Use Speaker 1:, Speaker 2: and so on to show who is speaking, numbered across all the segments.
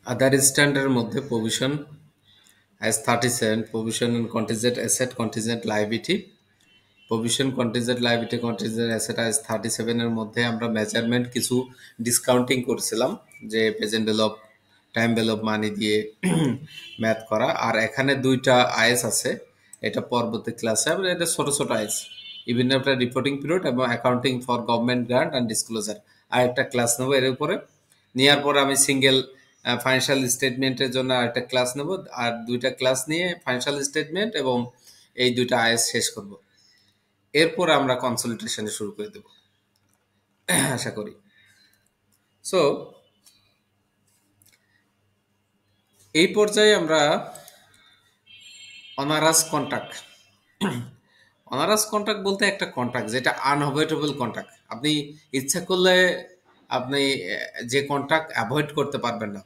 Speaker 1: আদার স্ট্যান্ডার্ডের মধ্যে provision as 37 provision and contingent asset contingent liability provision contingent liability contingent asset as 37 এর মধ্যে আমরা measurement কিছু ডিসকাউন্টিং করছিলাম যে present value of time value of money দিয়ে ম্যাথ করা আর এখানে দুইটা আইএস আছে এটা পরবর্তী ক্লাসে আমরা এটা ছোট ছোট আইএস ইভেন একটা রিপোর্টিং পিরিয়ড এবং accounting for government grant and disclosure আর একটা ক্লাস নেবো এর উপরে নেওয়ার পর আমি সিঙ্গেল ফাইন্যান্সিয়াল স্টেটমেন্টের জন্য আরেকটা ক্লাস নেব আর দুইটা ক্লাস নিয়ে ফাইন্যান্সিয়াল স্টেটমেন্ট এবং এই দুইটা আইএস শেষ করব এরপর আমরা কনসলিডেশনে শুরু করে দেব আশা করি সো এই পর্যায়ে আমরা অনারাস কন্ট্রাক্ট অনারাস কন্ট্রাক্ট বলতে একটা কন্ট্রাক্ট যেটা আনঅ্যাভয়েডেবল কন্ট্রাক্ট আপনি ইচ্ছা করলে আপনি যে কন্ট্রাক্ট অ্যাভয়েড করতে পারবেন না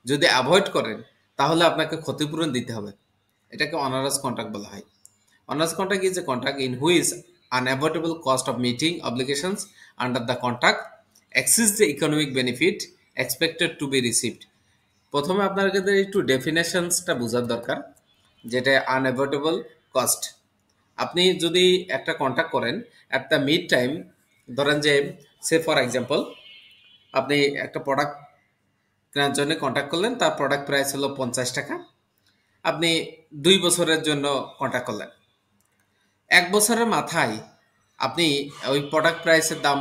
Speaker 1: যদি অ্যাভয়েড করেন তাহলে আপনাকে ক্ষতিপূরণ দিতে হবে এটাকে অনারাস কন্ট্রাক্ট বলা হয় onerous contract is a contract in which unavoidable cost of meeting obligations under the contract exceeds the economic benefit expected to be received প্রথমে আপনাদের একটু ডেফিনেশনসটা বোঝার দরকার যেটা আনঅ্যাভয়েডেবল কস্ট আপনি যদি একটা কন্ট্যাক্ট করেন অ্যাট দ্য মিড টাইম ধরেন যে সে ফর এক্সাম্পল আপনি একটা প্রোডাক্ট কেনার জন্য কন্ট্যাক্ট করলেন তার প্রোডাক্ট প্রাইস হলো 50 টাকা আপনি 2 বছরের জন্য কন্ট্যাক্ট করলেন 1 বছরের মাথায় আপনি ওই প্রোডাক্ট প্রাইসের দাম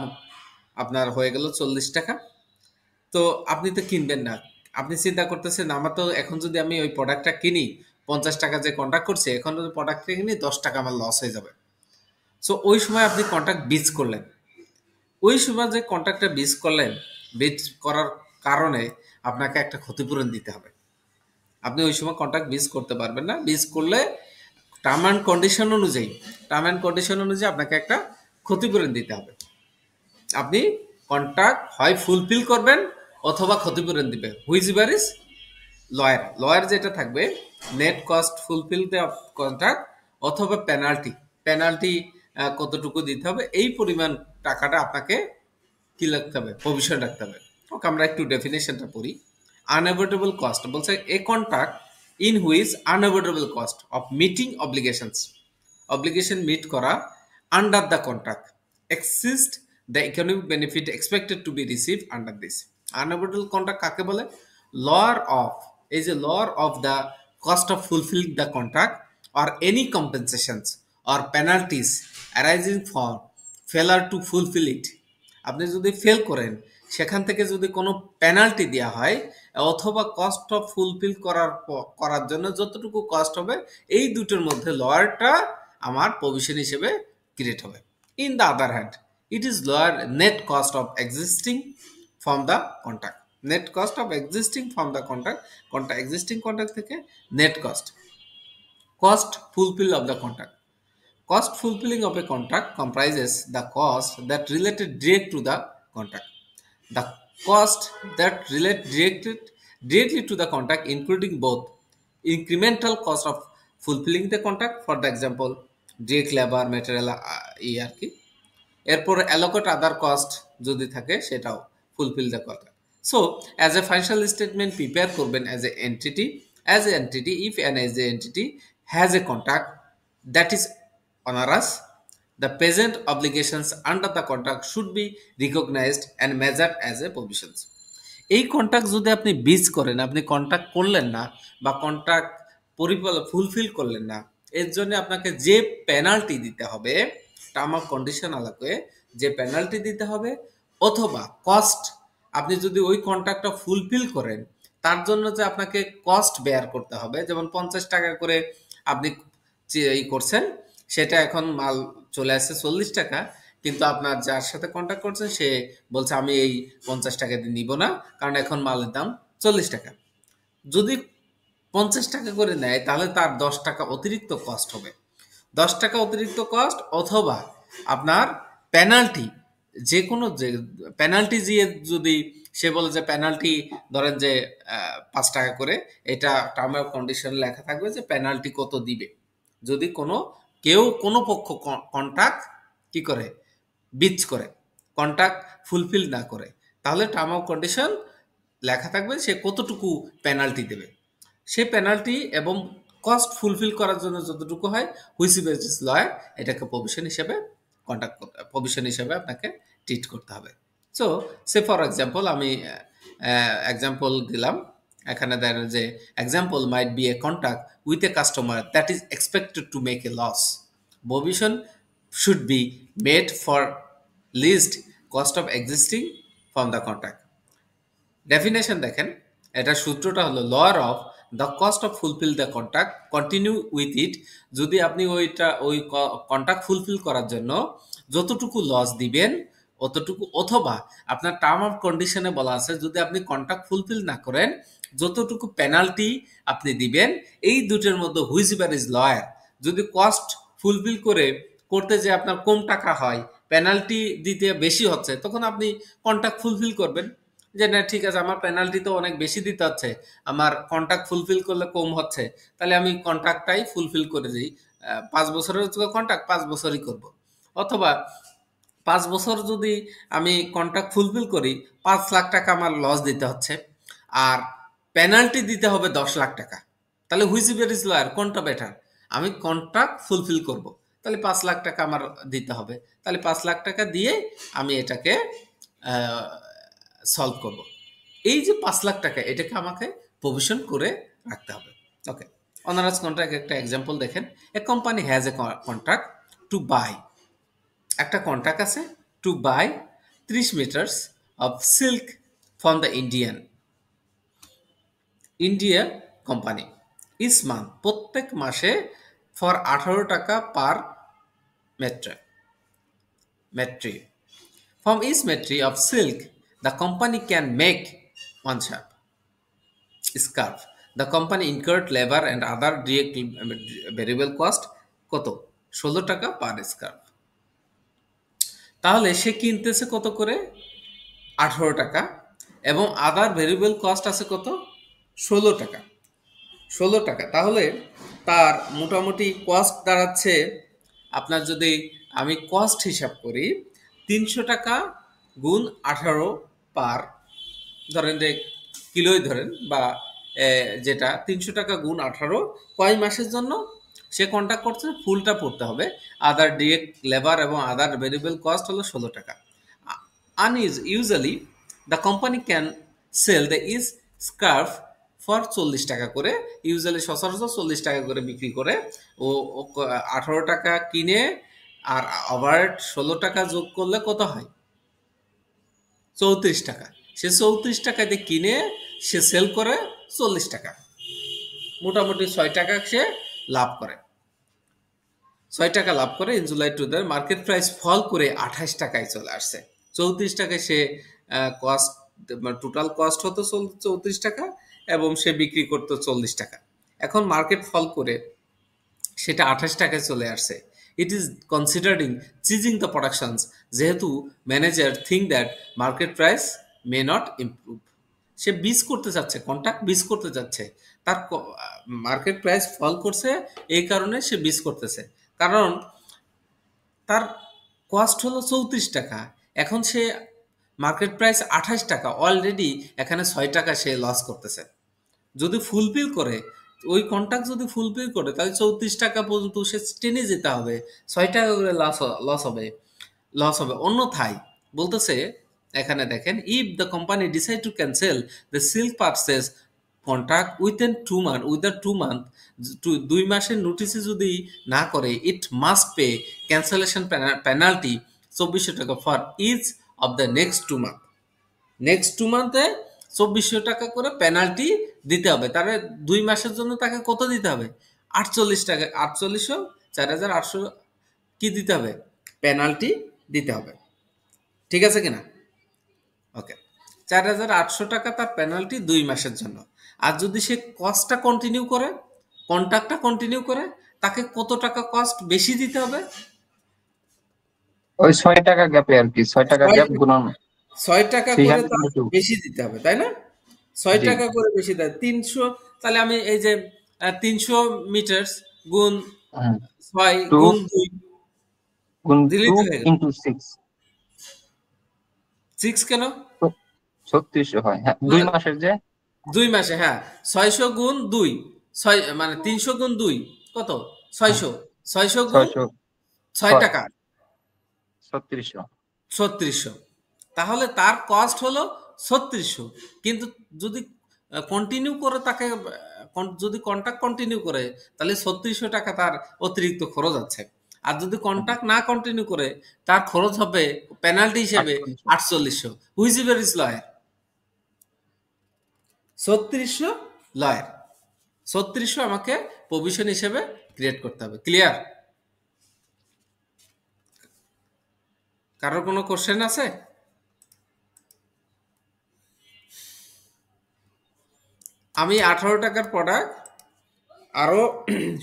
Speaker 1: আপনার হয়ে গেল 40 টাকা তো আপনি তো কিনবেন না আপনি চিন্তা করতেছেন আমার তো এখন যদি আমি ওই প্রোডাক্টটা কিনি 50 টাকা যে কন্ট্যাক্ট করছে এখন যদি প্রোডাক্টটা কিনি 10 টাকা আমার লস হয়ে যাবে সো ওই সময় আপনি কন্ট্রাক্ট বিচ করলেন ওই সময় যে কন্ট্রাক্টটা বিচ করলেন বিচ করার কারণে আপনাকে একটা ক্ষতিপূরণ দিতে হবে আপনি ওই সময় কন্ট্রাক্ট বিচ করতে পারবেন না বিচ করলে টার্ম অ্যান্ড কন্ডিশন অনুযায়ী আপনাকে একটা ক্ষতিপূরণ দিতে হবে আপনি কন্ট্রাক্ট হয় ফুলফিল করবেন অথবা ক্ষতিপূরণ দিবে হুইচ ইজ লয়ার যেটা থাকবে net cost fulfil the contract অথবা পেনাল্টি কতটুকু দিতে হবে এই পরিমাণ টাকাটা আপনাকে কি রাখতে হবে প্রভিশন রাখতে হবে ওকে আমরা একটু ডেফিনেশনটা পড়ি unavoidable cost বলছে a contract in which unavoidable cost of meeting obligation meet করা under the contract exist the economic benefit expected to be received under this unavoidable contract কাকে বলে lower of is a lower of the cost of fulfilling the contract or any compensations or penalties arising from failure to fulfill it আপনি যদি fail করেন সেখান থেকে যদি কোনো penalty দেওয়া হয় অথবা কস্ট অফ ফুলফিল করার জন্য যতটুকু কস্ট হবে এই দুটোর মধ্যে লয়ারটা আমার প্রভিশন হিসেবে ক্রিয়েট হবে in the other hand it is lower net cost of existing from the contract net cost of existing from the existing contract থেকে net cost fulfill of the contract cost fulfilling of a contract comprises the cost that related direct to the contract the cost that relate directly to the contract including both incremental cost of fulfilling the contract for the example direct labor material আর কি এরপর allocate other cost যদি থাকে সেটাও fulfil the contract so as a financial statement prepare করবেন as a entity if an as a entity has a contract that is onerous the present obligations under the contract should be recognized and measured as a provisions এই contract যদি আপনি beach করেন আপনি contract করলেন না বা contract fulfil করলেন না এর জন্য আপনাকে যে পেনাল্টি দিতে হবে টার্ম অফ কন্ডিশন আলাকে যে পেনাল্টি দিতে হবে অথবা কস্ট আপনি যদি ওই কন্ট্রাক্টটা ফুলফিল করেন তার জন্য যে আপনাকে কস্ট বেয়ার করতে হবে যেমন 50 টাকা করে আপনি এই করছেন সেটা এখন মাল চলে আসছে 40 টাকা কিন্তু আপনার যার সাথে কন্ট্যাক্ট করছেন সে বলছে আমি এই 50 টাকা দিয়ে নিব না কারণ এখন মালের দাম 40 টাকা যদি 50 টাকা করে নেয় তাহলে তার 10 টাকা অতিরিক্ত কস্ট হবে 10 টাকা অতিরিক্ত কস্ট অথবা আপনার পেনাল্টি যে কোনো যে পেনাল্টি দিয়ে যদি সে বলে যে পেনাল্টি ধরেন যে 5 টাকা করে এটা টার্ম অফ কন্ডিশন লেখা থাকবে যে পেনাল্টি কত দিবে যদি কোনো পক্ষ কন্ট্রাক্ট কি করে বিচ করে কন্ট্রাক্ট ফুলফিল না করে তাহলে টার্ম অফ কন্ডিশন লেখা থাকবে সে কতটুকু পেনাল্টি দেবে, সেই পেনাল্টি এবং কস্ট ফুলফিল করার জন্য যতটুকু হয় হুইচ বেসিস লয়ার এটাকে প্রভিশন হিসেবে কন্ট্যাক্ট করতে, প্রভিশন হিসেবে আপনাকে ট্রিট করতে হবে। সো সে ফর এক্সাম্পল আমি এক্সাম্পল দিলাম, এখানে দেখেন যে example might be a contact with a customer that is expected to make a loss, provision should be made for least cost of existing from the contract. Definition দেখেন, এটা সূত্রটা হলো lawyer of the cost of fulfil the contract continue with it, যদি আপনি ওই contract fulfil করার জন্য যতটুকু লস দিবেন অতটুকু, অথবা আপনার টার্ম অফ কন্ডিশনে বলা আছে যদি আপনি কন্ট্রাক্ট ফুলফিল না করেন যতটুকু পেনাল্টি আপনি দিবেন, এই দুটোর মধ্যে হুইচ এভার ইজ লয়ার। যদি কস্ট ফুলফিল করতে যে আপনার কম টাকা হয়, পেনাল্টি দিতে বেশি হচ্ছে, তখন আপনি কন্ট্রাক্ট ফুলফিল করবেন যে না ঠিক আছে আমার পেনাল্টি তো অনেক বেশি দিতে হচ্ছে, আমার কন্ট্রাক্ট ফুলফিল করলে কম হচ্ছে, তাহলে আমি কন্ট্রাক্টটাই ফুলফিল করে দিই। 5 বছরের কন্ট্রাক্ট 5 বছরই করব। অথবা 5 বছর যদি আমি কন্ট্রাক্ট ফুলফিল করি 5 লাখ টাকা আমার লস দিতে হচ্ছে, আর পেনাল্টি দিতে হবে 10 লাখ টাকা, তাহলে হুইচ ইজ লয়ার, কোনটা বেটার? আমি কন্ট্রাক্ট ফুলফিল করব, তাহলে 5 লাখ টাকা আমার দিতে হবে, তাহলে 5 লাখ টাকা দিয়ে আমি এটাকে সলভ করব। এই যে 5 লাখ টাকা এটাকে আমাকে প্রভিশন করে রাখতে হবে। ওকে, অনারাস কন্ট্রাক্ট একটা এক্সাম্পল দেখেন। A company has a contract to buy, একটা কন্ট্রাক্ট আছে to buy 30 metres of silk from the India company this month, প্রত্যেক মাসে ফর 18 টাকা পার মেট্রি। From each meter of silk, the company can make one scarf. The company incurred labor and other direct variable cost কত? 16 টাকা পার scarf. তাহলে সে কিনতেছে কত করে? 18 টাকা, এবং আদার ভেরিয়েবল কস্ট আছে কত? 16 টাকা। 16 টাকা, তাহলে তার মোটামুটি কস্ট দাঁড়াচ্ছে, আপনার যদি আমি কস্ট হিসাব করি 300 টাকা গুণ 18 পার, ধরেন যে কিলোই ধরেন, বা যেটা 300 টাকা গুণ 18 কয় মাসের জন্য সে কন্ট্যাক্ট করছে, ফুলটা পড়তে হবে। আদার ডিরেক্ট লেবার এবং আদার ভেরিয়েবল কস্ট হলো 16 টাকা। Usually the company can sell the is scarf for 40 টাকা করে, ইউজুয়ালি সচরাচর 40 টাকা করে বিক্রি করে। ও 18 টাকা কিনে আর ওভার 16 টাকা যোগ করলে কত হয়? 34 টাকা। সে 34 টাকা দিয়ে কিনে সে সেল করে 40 টাকা, মোটামুটি 6 টাকা সে লাভ করে। 6 টাকা লাভ করে in July to the market price fall করে 28 টাকায় চলে আসছে। 34 টাকায় সে কস্ট, টোটাল কস্ট হতো 34 টাকা এবং সে বিক্রি করতো 40 টাকা। এখন মার্কেট ফল করে সেটা 28 টাকায় চলে আসছে। It is considering ceasing the productions, যেহেতু manager think that market price may not improve. সে বিজ করতে চাচ্ছে, কন্ট্রাক্ট বিজ করতে যাচ্ছে, তার মার্কেট প্রাইস ফল করছে এই কারণে সে বিজ করতেছে, কারণ তার কস্ট হলো 34 টাকা, এখন সে মার্কেট প্রাইস 28 টাকা, অলরেডি এখানে 6 টাকা সে লস করতেছে। যদি ফুলফিল করে ওই কন্ট্রাক্ট যদি ফুলফিল করে তাহলে 34 টাকা পর্যন্ত সে টেনে যেতে হবে, 6 টাকা করে লস হবে। অন্যথায় বলতেছে এখানে দেখেন, if the company decide to cancel the silk purchase contract within 2 month, 2 মাসের নোটিসে যদি না করে, it must pay cancellation penalty 2400 টাকা for each of the next 2 মান্থে 2400 টাকা করে পেনাল্টি দিতে হবে। তাহলে 2 মাসের জন্য তাকে কত দিতে হবে? 48 টাকা, 4800, 4800 কি দিতে হবে? পেনাল্টি দিতে হবে। ঠিক আছে কিনা? ওকে, 4800 টাকা তার পেনাল্টি 2 মাসের জন্য। আর যদি সে কস্টটা কন্টিনিউ করে, কন্ট্রাক্টটা কন্টিনিউ করে, তাকে কত টাকা কস্ট বেশি দিতে হবে?
Speaker 2: ওই 6 টাকা গ্যাপে আর কি, 6 টাকা গ্যাপ গুণন
Speaker 1: 6 টাকা করে তার বেশি দিতে হবে, তাই না? 6 টাকা করে বেশি দেয় 300, তাহলে আমি এই যে 300 মিটার গুণ 6 গুণ 2
Speaker 2: গুণ 2 ইনটু 6,
Speaker 1: 6 কেন?
Speaker 2: 3600 হয়, হ্যাঁ 2 মাসের যে
Speaker 1: 2 মাসে, হ্যাঁ। 600 গুণ 2, 6 মানে 300 গুণ 2 কত? 600, 600 গুণ 6
Speaker 2: 606
Speaker 1: টাকা
Speaker 2: 3600।
Speaker 1: 3600। তাহলে তার কস্ট হলো 3600। কিন্তু যদি কন্টিনিউ করে তাকে যদি কন্ট্রাক্ট কন্টিনিউ করে, তাহলে 3600 টাকা তার অতিরিক্ত খরচ আছে। আর যদি কন্ট্রাক্ট না কন্টিনিউ করে, তার খরচ হবে পেনাল্টি হিসেবে
Speaker 2: 4800।
Speaker 1: 4800। Which ever is lawyer? 3600 lawyer. 3600 আমাকে প্রভিশন হিসেবে ক্রিয়েট করতে হবে। ক্লিয়ার? কারোর কোনো কোশ্চেন আছে? আমি 18 টাকার প্রোডাক্ট আরো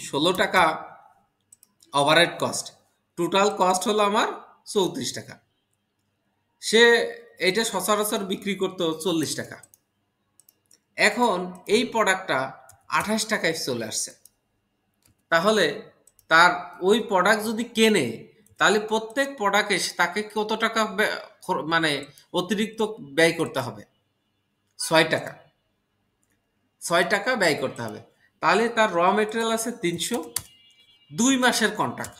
Speaker 1: 16 টাকা ওভারহেড কস্ট, টোটাল কস্ট হলো আমার 34 টাকা। সে এটা সচরাচর বিক্রি করতো 40 টাকা। এখন এই প্রোডাক্টটা 28 টাকায় চলে আসছে। তাহলে তার ওই প্রোডাক্ট যদি কেনে, তাহলে প্রত্যেক প্রোডাক্টে তাকে কত টাকা মানে অতিরিক্ত ব্যয় করতে হবে? 6 টাকা। 6 টাকা ব্যয় করতে হবে। তাহলে তার র মেটেরিয়াল আছে 300, 2 মাসের কন্ট্রাক্ট,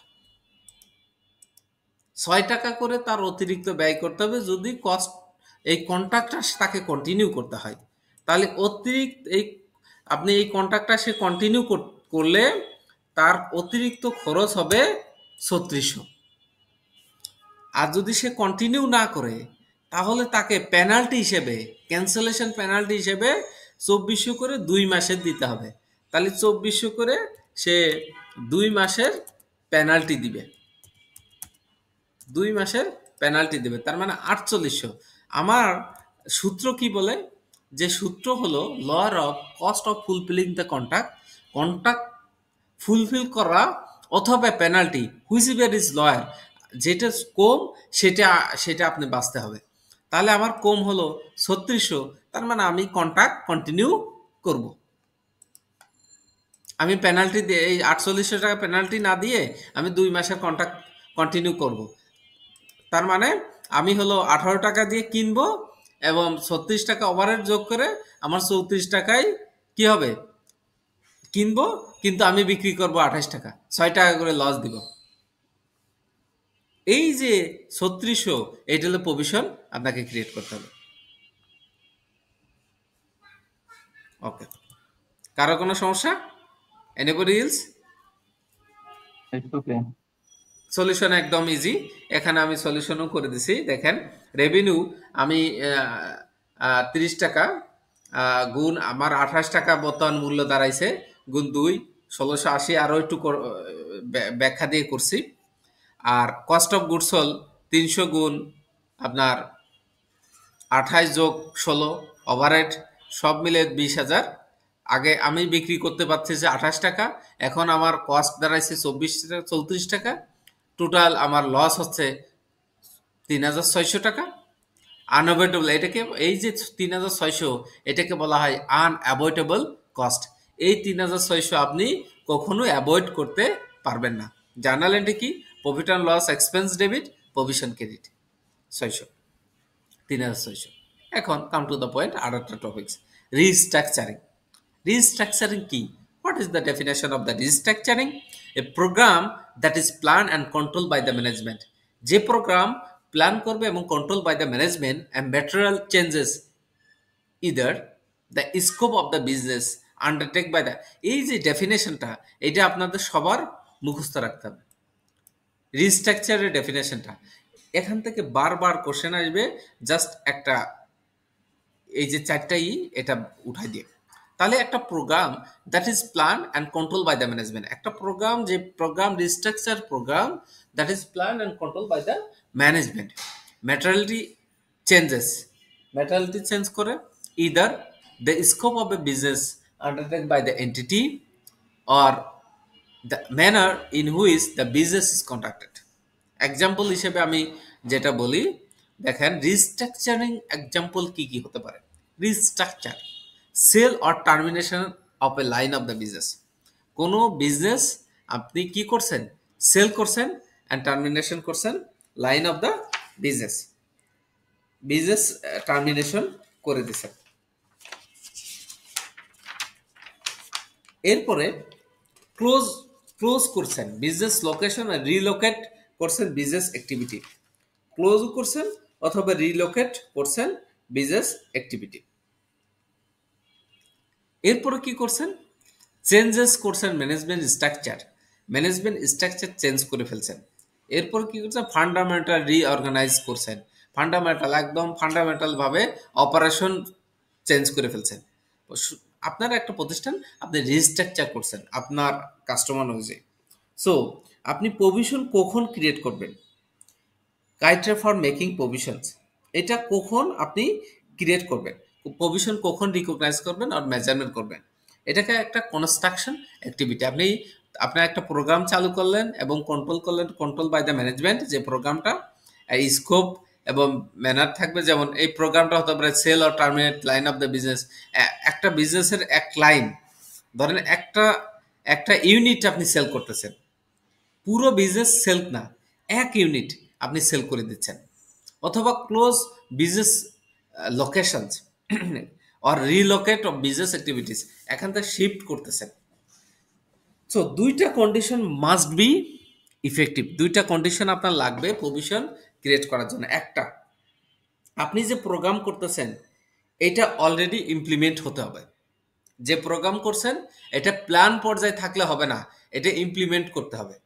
Speaker 1: 6 টাকা করে তার অতিরিক্ত ব্যয় করতে হবে যদি কস্ট এই কন্ট্রাক্টটা তাকে কন্টিনিউ করতে হয়। তাহলে অতিরিক্ত এই আপনি এই কন্ট্রাক্টটা সে কন্টিনিউ করলে তার অতিরিক্ত খরচ হবে 3600। আর যদি সে কন্টিনিউ না করে, তাহলে তাকে পেনাল্টি হিসেবে, ক্যান্সেলেশন পেনাল্টি হিসেবে 2400 করে 2 মাসের দিতে হবে। তাহলে 2400 করে সে 2 মাসের পেনাল্টি দিবে, 2 মাসের পেনাল্টি দেবে। তার মানে 4800। আমার সূত্র কি বলে? যে সূত্র হলো lawyer of cost of fulfilling the contract, contract fulfil করা অথবা penalty, which ever is lawyer, যেটা কম সেটা সেটা আপনি বাঁচতে হবে। তাহলে আমার কম হলো 3600, তার মানে আমি কন্ট্রাক্ট কন্টিনিউ করব। আমি পেনাল্টি দিয়ে এই 4800 টাকা পেনাল্টি না দিয়ে আমি 2 মাসের কন্ট্রাক্ট কন্টিনিউ করব। তার মানে আমি হলো 18 টাকা দিয়ে কিনবো এবং 36 টাকা ওভারহেড যোগ করে আমার 34 টাকায় কি হবে? কিনবো, কিন্তু আমি বিক্রি করব 28 টাকা, 6 টাকা করে লস দিব। এই যে 3600, এইটা হলো প্রভিশন আপনাকে ক্রিয়েট করতে হবে। ওকে, কারো কোনো সমস্যা? Anybody else?
Speaker 2: It's okay.
Speaker 1: Solution একদম ইজি। এখানে আমি সলিউশনও করে দিছি। দেখেন, রেভিনিউ আমি 30 টাকা গুণ আমার 28 টাকা বর্তমান মূল্য দাঁড়াইছে, গুণ 2 1680, আরও একটু ব্যাখ্যা দিয়ে করছি। আর কস্ট অফ গুডস হল 300 গুণ আপনার 28 যোগ 16 ওভারহেড, সব মিলে 20,000। আগে আমি বিক্রি করতে পারছি যে 28 টাকা, এখন আমার কস্ট দাঁড়াইছে 34 টাকা। টোটাল আমার লস হচ্ছে 3600 টাকা। আনঅ্যাভয়েডেবল, এটাকে এই যে 3600, এটাকে বলা হয় আনঅ্যাভয়েডেবল কস্ট। এই 3600 আপনি কখনো অ্যাভয়েড করতে পারবেন না। জার্নাল এন্ট্রি কি? Profit and loss expense debit, provision credit 600, 3600। এখন কাম টু দ্য পয়েন্ট, আর একটা topics, restructuring. Restructuring key. What is the definition of the restructuring? A program that is planned and controlled by the management. যে programme plan করবে এবং control by the management and material changes either the scope of the business undertake by the, এই যে ডেফিনেশনটা, এটা আপনাদের সবার মুখস্থ রাখতে হবে। রিস্ট্রাকচারের ডেফিনেশনটা এখান থেকে বারবার কোশ্চেন আসবে, জাস্ট একটা এই যে চারটাই এটা উঠাই দিয়ে। তাহলে একটা program that is plan and control by the management, একটা প্রোগ্রাম, যে program restructure program that is plan and control by the management. Materiality changes, materiality change করে either the scope of a business undertake by the entity or the manner in which the business is conducted. Example হিসেবে আমি যেটা বলি, দেখেন restructuring example কি কি হতে পারে। Restructure, sell or termination of a line of the business. কোনো বিজনেস আপনি কি করছেন? সেল করছেন অ্যান্ড টার্মিনেশন করছেন line of the business. Business termination করে দিছেন। এরপরে ক্লোজ ক্লোজ করছেন বিজনেস লোকেশন আর রিলোকেট করছেন বিজনেস অ্যাক্টিভিটি, ক্লোজ করছেন অথবা রিলোকেট করছেন বিজনেস অ্যাক্টিভিটি। এরপরে কি করছেন, চেঞ্জেস করছেন ম্যানেজমেন্ট স্ট্রাকচার চেঞ্জ করে ফেলছেন। এরপর কি করছেন, ফান্ডামেন্টাল রিঅর্গানাইজ করছেন, একদম ফান্ডামেন্টাল ভাবে অপারেশন চেঞ্জ করে ফেলছেন। আপনার একটা প্রতিষ্ঠান আপনি রিস্ট্রাকচার করছেন আপনার কাস্টমার অনুযায়ী। সো আপনি প্রভিশন কখন ক্রিয়েট করবেন, ক্রাইটেরিয়া ফর মেকিং প্রভিশনস, এটা কখন আপনি ক্রিয়েট করবেন, প্রভিশন কখন রিকগনাইজ করবেন আর মেজারমেন্ট করবেন, এটাকে একটা কনস্ট্রাকশন অ্যাক্টিভিটি। আপনার একটা প্রোগ্রাম চালু করলেন এবং কন্ট্রোল করলেন, কন্ট্রোল বাই দ্য ম্যানেজমেন্ট, যে প্রোগ্রামটা স্কোপ এবং ম্যানার থাকবে। যেমন এই প্রোগ্রামটা হতে পারে sell or terminate line of the business, একটা বিজনেসের এক লাইন, ধরেন একটা একটা ইউনিট আপনি সেল করতেছেন, পুরো বিজনেস সেল না, এক ইউনিট আপনি সেল করে দিচ্ছেন। অথবা close business locations or relocate of business activities, এখান থেকে শিফট করতেছেন। সো দুইটা কন্ডিশন মাস্ট বি ইফেক্টিভ, দুইটা কন্ডিশন আপনার লাগবে প্রভিশন ক্রিয়েট করার জন্য। একটা, আপনি যে প্রোগ্রাম করতেছেন এটা অলরেডি ইমপ্লিমেন্ট হতে হবে। যে প্রোগ্রাম করছেন এটা প্ল্যান পর্যায়ে থাকলে হবে না, এটা ইমপ্লিমেন্ট করতে হবে।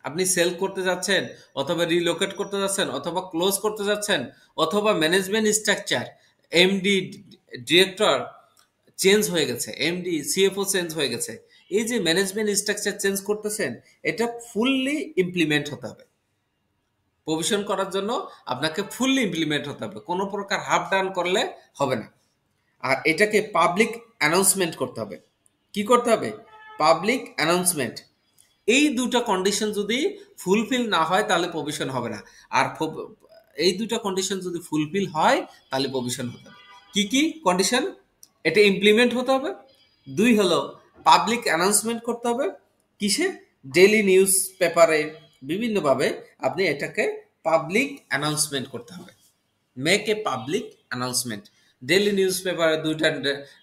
Speaker 1: আপনি সেল করতে যাচ্ছেন অথবা রিলোকেট করতে যাচ্ছেন অথবা ক্লোজ করতে যাচ্ছেন অথবা management structure, MD director change হয়ে গেছে, এমডি সিএফও চেঞ্জ হয়ে গেছে, এই যে ম্যানেজমেন্ট স্ট্রাকচার চেঞ্জ করতেছেন এটা ফুললি ইমপ্লিমেন্ট হতে হবে। প্রভিশন করার জন্য আপনাকে ফুললি ইমপ্লিমেন্ট হতে হবে, কোনো প্রকার হাফ ডান করলে হবে না। আর এটাকে পাবলিক অ্যানাউন্সমেন্ট করতে হবে। কি করতে হবে? Public announcement. এই দুটো কন্ডিশন যদি ফুলফিল না হয় তাহলে প্রভিশন হবে না। আর এই দুটো কন্ডিশন যদি ফুলফিল হয় তাহলে প্রভিশন হতে হবে। কি কি কন্ডিশন? এটা ইমপ্লিমেন্ট হতে হবে, দুই হলো পাবলিক অ্যানাউন্সমেন্ট করতে হবে, কিসে? ডেইলি নিউজ পেপারে বিভিন্নভাবে আপনি এটাকে পাবলিক অ্যানাউন্সমেন্ট করতে হবে। Make a public announcement. Daily news পেপারে দুইটা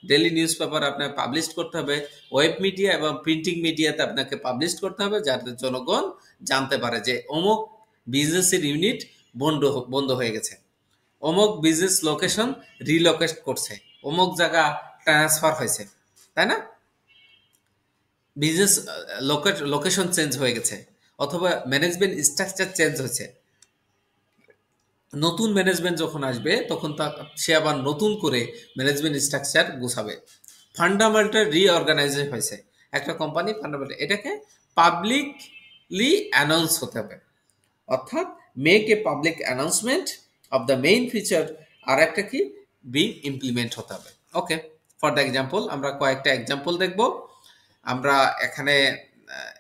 Speaker 1: ডেইলি নিউজ পেপার আপনাকে পাবলিশ করতে হবে, ওয়েব মিডিয়া এবং প্রিন্টিং মিডিয়াতে আপনাকে পাবলিশ করতে হবে, যাতে জনগণ জানতে পারে যে অমুক বিজনেসের ইউনিট বন্ধ হয়ে গেছে, অমুক বিজনেস লোকেশন রিলোকেট করছে, অমুক জায়গা ট্রান্সফার হয়েছে, তাই না? বিজনেস লোকেশন চেঞ্জ হয়ে গেছে অথবা ম্যানেজমেন্ট স্ট্রাকচার চেঞ্জ হয়েছে। নতুন ম্যানেজমেন্ট যখন আসবে তখন সে আবার নতুন করে ম্যানেজমেন্ট স্ট্রাকচার গোছাবে। ফান্ডামেন্টাল রিঅর্গানাইজেশন হয়েছে একটা কোম্পানি, ফান্ডামেন্টাল, এটাকে পাবলিকলি অ্যানাউন্স হতে হবে, অর্থাৎ make a public announcement of the main feature. আর একটা কি? বি ইমপ্লিমেন্ট হতে হবে। ওকে, ফর দ্য এক্সাম্পল আমরা কয়েকটা এক্সাম্পল দেখব। আমরা এখানে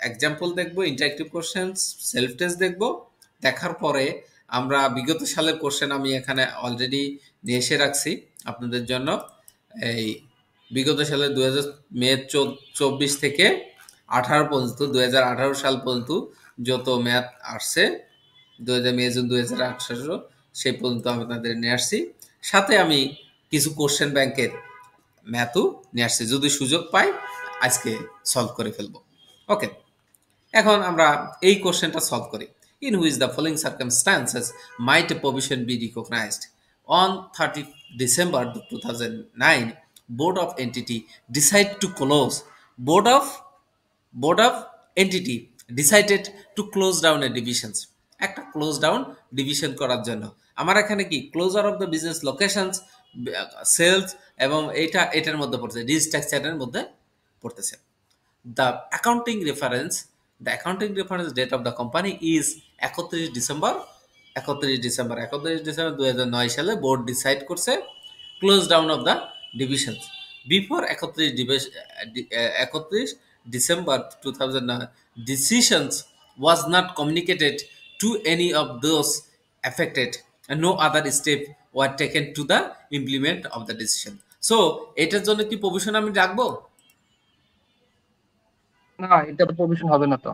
Speaker 1: এক্সাম্পল দেখব, ইন্টারেক্টিভ কোশ্চেন্স, সেলফ টেস্ট দেখব। দেখার পরে আমরা বিগত সালের কোশ্চেন আমি এখানে অলরেডি নিয়ে এসে রাখছি আপনাদের জন্য। এই বিগত সালের মে 24 থেকে 18 পর্যন্ত 2018 সাল পর্যন্ত যত ম্যাথ আসছে, মে জুন 2018 সেই পর্যন্ত আমি আপনাদের নিয়ে আসছি। সাথে আমি কিছু কোশ্চেন ব্যাংকের ম্যাথও নিয়ে আসছি, যদি সুযোগ পাই আজকে সলভ করে ফেলবো। ওকে, এখন আমরা এই কোশ্চেনটা সলভ করি। In which the following circumstances might a provision be recognized? On 30 December 2009, Board of Entity decided to close. Board of Entity decided to close down a divisions. একটা ক্লোজ ডাউন ডিভিশন করার জন্য আমার এখানে কি closure of the business locations, sales এবং এটার মধ্যে পড়ছে, রিস্ট্রাকচারের মধ্যে পড়তেছে। The accounting reference, the accounting reference date of the company is 31 December 2009 সালে বোর্ড ডিসাইড করছে close down of the divisions. Before 31 December 2009 decisions was not communicated to any of those affected and no other step were taken to the implement of the decision. So এটার জন্য কি provision আমি রাখবো?
Speaker 2: না, এটা provision হবে না তো।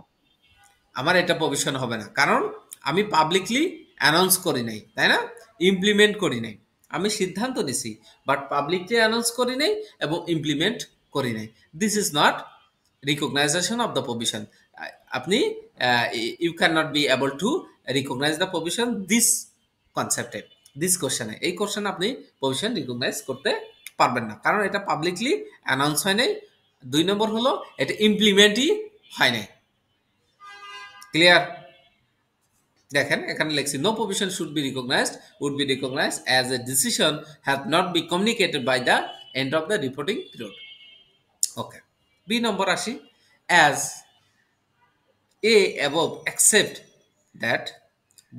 Speaker 1: আমার এটা প্রভিশন হবে না, কারণ আমি পাবলিকলি অ্যানাউন্স করি নাই, তাই না? ইমপ্লিমেন্ট করি নাই। আমি সিদ্ধান্ত নিছি, বাট পাবলিকলি অ্যানাউন্স করি নাই এবং ইমপ্লিমেন্ট করি নাই। This is not recognition of the provision. আপনি you can not be able to recognise the provision this কনসেপ্টে, দিস কোশ্চেনে। এই কোশ্চেনে আপনি প্রভিশন রিকগনাইজ করতে পারবেন না, কারণ এটা পাবলিকলি অ্যানাউন্স হয় নাই। 2 নম্বর হলো এটা ইমপ্লিমেন্টই হয় নাই। ক্লিয়ার? দেখেন এখানে লিখছি no provision should be recognised would be recognised as a decision have not be communicated by the end of the reporting period. Okay, B number আসি। As a above accept that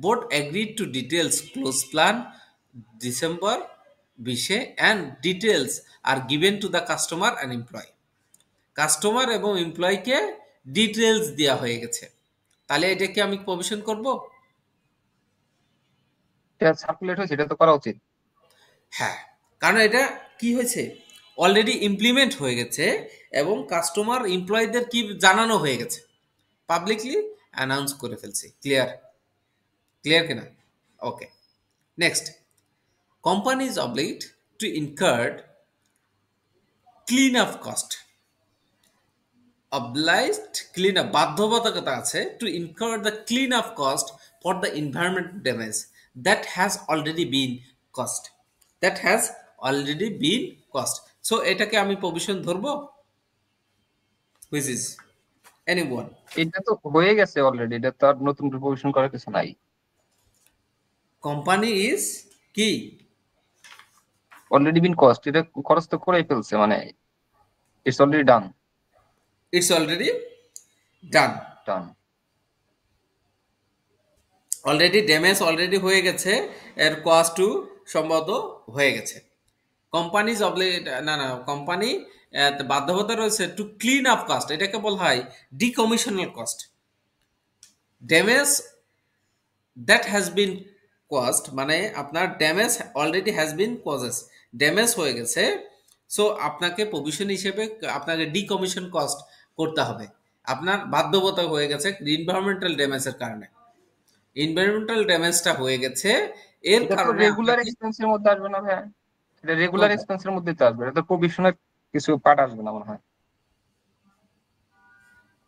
Speaker 1: board agreed to details close plan December 20 and details are given to the customer and employee। Customer এবং এমপ্লয়িকে details দেওয়া হয়ে গেছে, তাহলে এটাকে আমি provision করব?
Speaker 2: এটা সার্কুলেট হয়েছে, এটা তো করা উচিত।
Speaker 1: হ্যাঁ, কারণ এটা কি হয়েছে, অলরেডি ইমপ্লিমেন্ট হয়ে গেছে এবং কাস্টমার এমপ্লয়ীদের কি জানানো হয়ে গেছে, পাবলিকলি অ্যানাউন্স করে ফেলছি। ক্লিয়ার? ক্লিয়ার কিনা? Okay, next. Company is obliged to incurred clean up cost. obliged clean up বাধ্যবাধকতা আছে to incur the clean up cost for the environment damage that has already been cost, that has already been cost. So এটাকে আমি provision ধরবো? Which is anyone?
Speaker 2: এটা তো হয়ে গেছে already, এটা তো আর নতুন প্রভিশন করার কিছু নাই।
Speaker 1: কোম্পানি ইজ কি
Speaker 2: অলরেডি বিন কস্ট, এটা খরচ তো করেই ফেলছে, মানে it's already done.
Speaker 1: It's already done.
Speaker 2: Done.
Speaker 1: Already damage already হয়ে গেছে, এর কস্টও সম্ভবত হয়ে গেছে। কোম্পানিজ অবলিগেড, না না, কোম্পানি বাধ্যবাধকতা রয়েছে টু ক্লিন আপ কস্ট, এটাকে বলা হয় decommissioning cost. Damage that has been cost, মানে আপনার damage already has been caused, damage হয়ে গেছে। সো আপনাকে প্রভিশন হিসেবে আপনাকে ডিকমিশন কস্ট করতে হবে, আপনার বাধ্যবাধকতা হয়ে গেছে এনভায়রনমেন্টাল ড্যামেজের কারণে। এনভায়রনমেন্টাল ড্যামেজটা হয়ে গেছে, এর
Speaker 2: এটা তো
Speaker 1: কারণে
Speaker 2: রেগুলার
Speaker 1: আপনাকে
Speaker 2: এক্সপেন্সের মধ্যে আসবে না ভাই? এটা রেগুলার
Speaker 1: কোনটা?
Speaker 2: এক্সপেন্সের মধ্যে তো আসবে, এটা তো প্রভিশনের কিছু পার্ট আসবে না মনে হয়।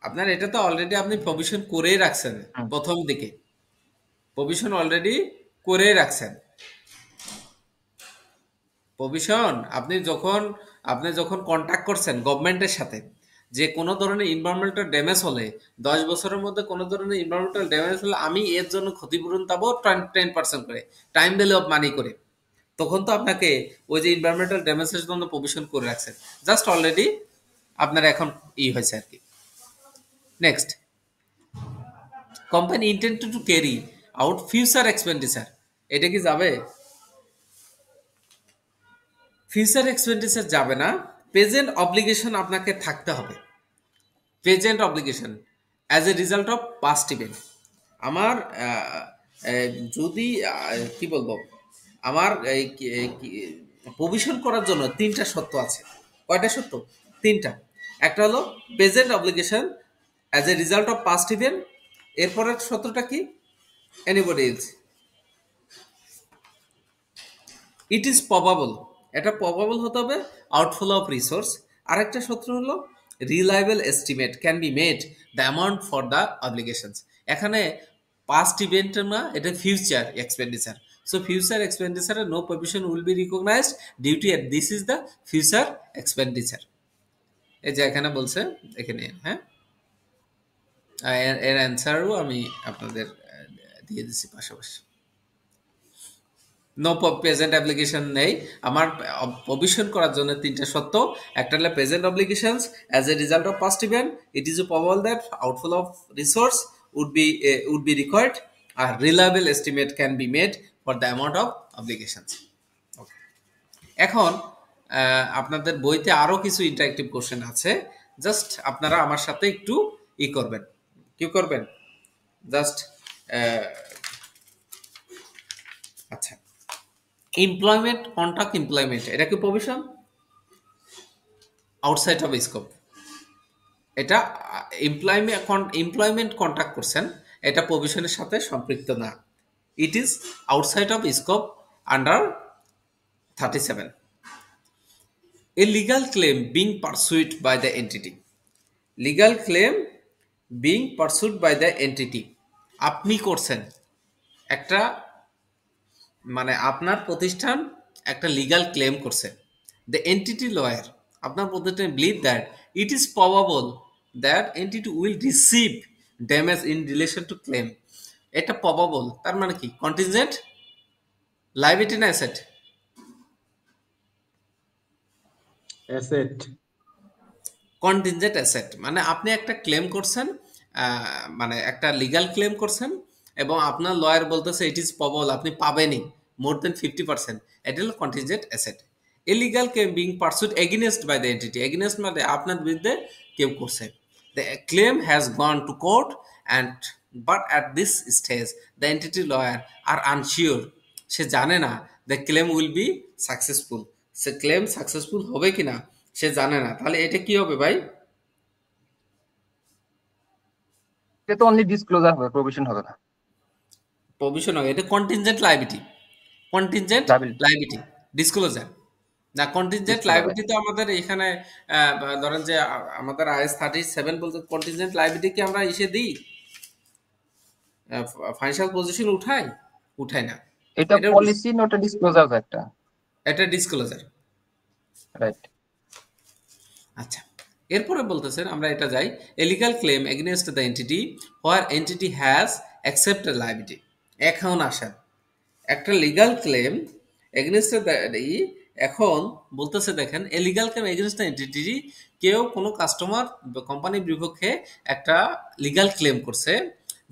Speaker 1: আপনার এটা তো অলরেডি আপনি প্রভিশন করেই রাখছেন,
Speaker 2: হুম।
Speaker 1: প্রথম দিকে প্রভিশন অলরেডি করেই রাখছেন। প্রভিশন আপনি যখন কন্ট্যাক্ট করছেন গভর্নমেন্টের সাথে যে কোনো ধরনের এনভায়রনমেন্টাল ড্যামেজ হলে 10 বছরের মধ্যে কোনো ধরনের এনভায়রনমেন্টাল ড্যামেজ হলে আমি এর জন্য ক্ষতিপূরণ পাবো 10% করে, টাইম ভ্যালু অফ মানি করে, তখন তো আপনাকে ওই যে এনভায়রনমেন্টাল ড্যামেজের জন্য প্রভিশন করে রাখছেন, জাস্ট অলরেডি আপনার এখন হয়েছে আর কি। Next, company intend to carry out future expenditure, এটা কি যাবে? ফিউচার এক্সপেন্ডিচার যাবে না, প্রেজেন্ট অব্লিগেশন আপনাকে থাকতে হবে। Present obligation as a result of past event. আমার যদি কি বলবো, আমার প্রভিশন করার জন্য 3টা শর্ত আছে। কয়টা শর্ত? 3টা। একটা হলো present obligation as a result of past event. এরপরের শর্তটা কি? Anybody else. It is probable, এটা প্রবাবল হতে হবে আউটফ্লো অফ রিসোর্স। আরেকটা সূত্র হলো reliable estimate can be made the amount for the obligations. এখানে পাস্ট ইভেন্টের না, এটা ফিউচার এক্সপেন্ডিচার। সো ফিউচার এক্সপেন্ডিচারে no provision will be recognised due to this is the future expenditure. এই যে এখানে বলছে, এখানে হ্যাঁ এর অ্যান্সারও আমি আপনাদের দিয়ে দিচ্ছি পাশাপাশি। নো প্রেজেন্ট অ্যাপ্লিকেশন নেই আমার প্রভিশন করার জন্য 3টা শর্ত। একটা হলো present obligations as a result of past event, it is probable that outflow of resource would be required, আর reliable estimate can be made for the amount of obligations. এখন আপনাদের বইতে আরো কিছু ইন্টারেক্টিভ কোশ্চেন আছে, জাস্ট আপনারা আমার সাথে একটু করবেন। কি করবেন? জাস্ট আচ্ছা, এমপ্লয়মেন্ট কন্ট্রাক্ট এমপ্লয়মেন্ট, এটা কি প্রভিশন? Outside of scope. এটা এমপ্লয়মেন্ট কন্ট্রাক্ট করছেন, এটা প্রভিশনের সাথে সম্পৃক্ত না। It is outside of scope under 37. A legal claim being pursued by the entity. Legal claim being pursued by the entity. আপনি করছেন একটা, মানে আপনার প্রতিষ্ঠান একটা লিগ্যাল ক্লেম করছে। দ্য এন্টিটি লয়ার, আপনার প্রতিষ্ঠান believe that it is probable that entity will receive damage in relation to claim. এটা প্রবাবল তার মানে কি? কন্টিনজেন্ট লাইবিলিটি না অ্যাসেট?
Speaker 3: অ্যাসেট।
Speaker 1: কন্টিনজেন্ট অ্যাসেট মানে আপনি একটা ক্লেম করছেন, মানে একটা লিগ্যাল ক্লেম করছেন এবং আপনার লয়ার বলতেছে ইট ইজ প্রবাবল আপনি পাবেনই মোর দেন 50%, এটা হলো contingent asset. Illegal claim being pursued against by the entity, against মানে আপনার বিরুদ্ধে কেউ করছে। The claim has gone to court and but at this stage the entity lawyer are unsure, সে জানে না the claim will be successful, সে claim successful হবে কিনা সে জানে না। তাহলে এটা কি হবে ভাই?
Speaker 2: এটা তো অনলি ডিসক্লোজার হবে, প্রভিশন হবে না।
Speaker 1: প্রভিশন হবে, এটা contingent liability, contingent
Speaker 2: liability,
Speaker 1: liability disclosure না। কন্টিনজেন্ট
Speaker 2: ডিসক্লোজার,
Speaker 1: লাইবিলিটি তো আমাদের এখানে ধরেন যে আমাদের আইএস 37 বলতে কন্টিনজেন্ট লাইবিলিটি কি আমরা ইসে দিই, ফাইন্যান্সিয়াল পজিশন উঠাই? উঠাই না।
Speaker 2: এটা
Speaker 1: এটা
Speaker 2: পলিসি না, ওটা ডিসক্লোজার একটা,
Speaker 1: এটা ডিসক্লোজার।
Speaker 2: রাইট।
Speaker 1: আচ্ছা, এরপরে বলতেছেন আমরা এটা যাই, a legal claim against the entity where entity has accepted liability. এখন আসেন একটা লিগ্যাল ক্লেম এগেইনস্ট দ্য, এখন বলতেছে দেখেন a legal claim against the entity, কেউ কোনো কাস্টমার কোম্পানির বিপক্ষে একটা লিগ্যাল ক্লেম করছে,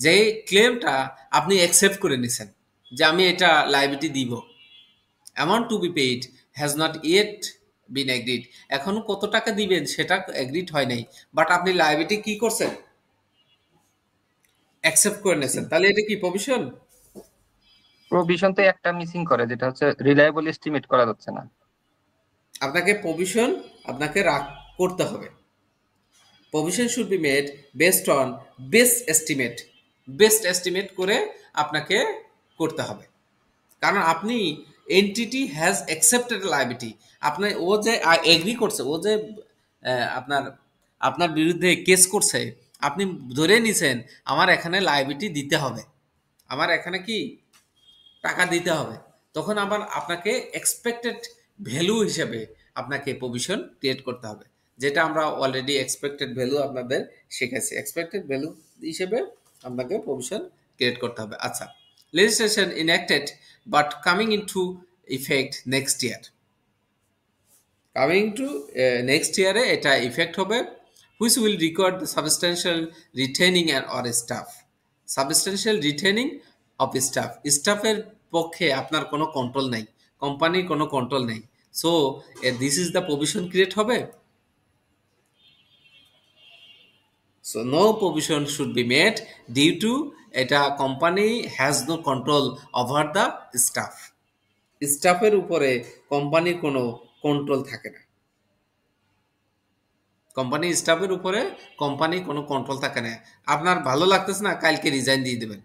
Speaker 1: যে ক্লেমটা আপনি অ্যাকসেপ্ট করে নিছেন যে আমি এটা লাইবিলিটি দিব। Amount two be paid has not yet bin agreed, এখনো কত টাকা দিবেন সেটা এগ্রিড হয় নাই, বাট আপনি লাইবিলিটি কি করছেন? অ্যাকসেপ্ট করে নিয়েছেন। তাহলে এটা কি প্রভিশন?
Speaker 2: প্রভিশন তো একটা মিসিং করে, যেটা হচ্ছে রিলায়েবল এস্টিমেট করা যাচ্ছে না।
Speaker 1: আপনাকে প্রভিশন আপনাকে করতে হবে। Provision should be made based on best estimate, best estimate করে আপনাকে করতে হবে। কারণ আপনি এন্টিটি হ্যাজ অ্যাকসেপ্টেড লাইবিলিটি, আপনার ও যে এগ্রি করছে, ও যে আপনার আপনার বিরুদ্ধে কেস করছে, আপনি ধরে নিছেন আমার এখানে লাইবিলিটি দিতে হবে, আমার এখানে কি টাকা দিতে হবে, তখন আবার আপনাকে এক্সপেক্টেড ভ্যালু হিসেবে আপনাকে প্রভিশন ক্রিয়েট করতে হবে, যেটা আমরা অলরেডি এক্সপেক্টেড ভ্যালু আপনাদের শিখেছি। এক্সপেক্টেড ভ্যালু হিসেবে আপনাকে প্রভিশন ক্রিয়েট করতে হবে। আচ্ছা, legislation enacted but coming into effect next year, coming to next ইয়ারে এটা ইফেক্ট হবে, which will require the substantial retaining and or staff, substantial retaining of staff, স্টাফের পক্ষে আপনার কোনো কন্ট্রোল নেই, কোম্পানির কোনো কন্ট্রোল নেই। So this is the provision create হবে। So no provision should be made due to এটা company has no control over the staff, স্টাফের উপরে কোম্পানির কোনো কন্ট্রোল থাকে না, কোম্পানি স্টাফের উপরে কোম্পানির কোনো কন্ট্রোল থাকে না। আপনার ভালো লাগতেছে না, কালকে রিজাইন দিয়ে দেবেন,